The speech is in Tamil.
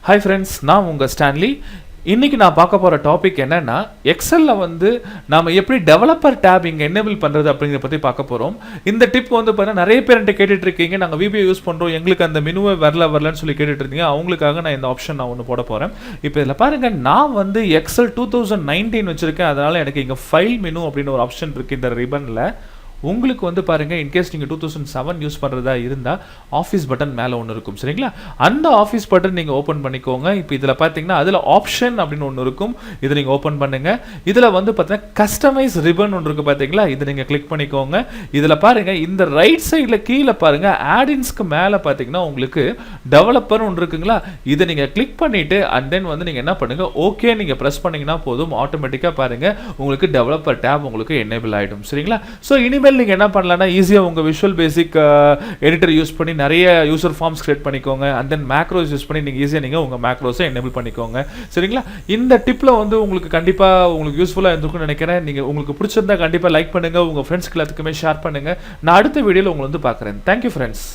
ஹாய் ஃப்ரெண்ட்ஸ், நான் உங்கள் ஸ்டான்லி. இன்றைக்கி நான் பார்க்க போகிற டாபிக் என்னென்னா, எக்ஸலில் வந்து நாம் எப்படி டெவலப்பர் டேப் இங்கே என்னேபிள் பண்ணுறது அப்படிங்கிறத பற்றி பார்க்க போகிறோம். இந்த டிப் வந்து பார்த்தீங்கன்னா நிறைய பேர்கிட்ட கேட்டுட்டு இருக்கீங்க, நாங்கள் விபிஐ யூஸ் பண்ணுறோம், எங்களுக்கு அந்த மெனுவை வரலன்னு சொல்லி கேட்டுட்டு இருந்தீங்க. அவங்களுக்காக நான் இந்த ஆப்ஷன் நான் ஒன்று போட போகிறேன். இப்போ இதில் பாருங்கள், நான் வந்து எக்ஸல் 2019 வச்சுருக்கேன். அதனால் எனக்கு இங்கே ஃபைல் மெனு அப்படின்னு ஒரு ஆப்ஷன் இருக்குது இந்த ரிபனில். உங்களுக்கு வந்து பாருங்கள், இன்கேஸ் நீங்கள் 2007 யூஸ் பண்ணுறதா இருந்தால் ஆஃபீஸ் பட்டன் மேலே ஒன்று இருக்கும், சரிங்களா? அந்த ஆஃபீஸ் பட்டன் நீங்கள் ஓப்பன் பண்ணிக்கோங்க. இப்போ இதில் பார்த்தீங்கன்னா அதில் ஆப்ஷன் அப்படின்னு ஒன்று இருக்கும், இதை நீங்கள் ஓப்பன் பண்ணுங்கள். இதில் வந்து பார்த்தீங்கன்னா கஸ்டமைஸ் ரிபன் ஒன்று இருக்குது, பார்த்தீங்களா? இதை நீங்கள் கிளிக் பண்ணிக்கோங்க. இதில் பாருங்கள், இந்த ரைட் சைடில் கீழே பாருங்கள், ஆடின்ஸ்க்கு மேலே பார்த்தீங்கன்னா உங்களுக்கு டெவலப்பர் ஒன்று இருக்குங்களா? இதை நீங்கள் கிளிக் பண்ணிவிட்டு அண்ட் தென் வந்து நீங்கள் என்ன பண்ணுங்கள், ஓகே நீங்கள் ப்ரெஸ் பண்ணிங்கன்னா போதும், ஆட்டோமேட்டிக்காக பாருங்கள் உங்களுக்கு டெவலப்பர் டேப் உங்களுக்கு எனேபிள் ஆகிடும், சரிங்களா? ஸோ இனிமேல் நீங்கள் என்ன பண்ணலாம்னா, ஈஸியாக உங்கள் விஷுவல் பேசிக் எடிட்டர் யூஸ் பண்ணி நிறைய யூசர் ஃபார்ம்ஸ் கிரியேட் பண்ணிக்கோங்க. அண்ட் தென் மேக்ரோஸ் யூஸ் பண்ணி நீங்கள் ஈஸியாக நீங்கள் உங்கள் மேக்ரோஸை எனேபிள் பண்ணிக்கோங்க, சரிங்களா? இந்த டிப்பில் வந்து உங்களுக்கு கண்டிப்பாக உங்களுக்கு யூஸ்ஃபுல்லாக இருந்திருக்கும்னு நினைக்கிறேன். நீங்கள் உங்களுக்கு பிடிச்சிருந்தா கண்டிப்பாக லைக் பண்ணுங்கள், உங்கள் ஃப்ரெண்ட்ஸ்க்கு எல்லாத்துக்குமே ஷேர் பண்ணுங்கள். நான் அடுத்த வீடியோவில் உங்களை வந்து பார்க்குறேன். Thank you friends.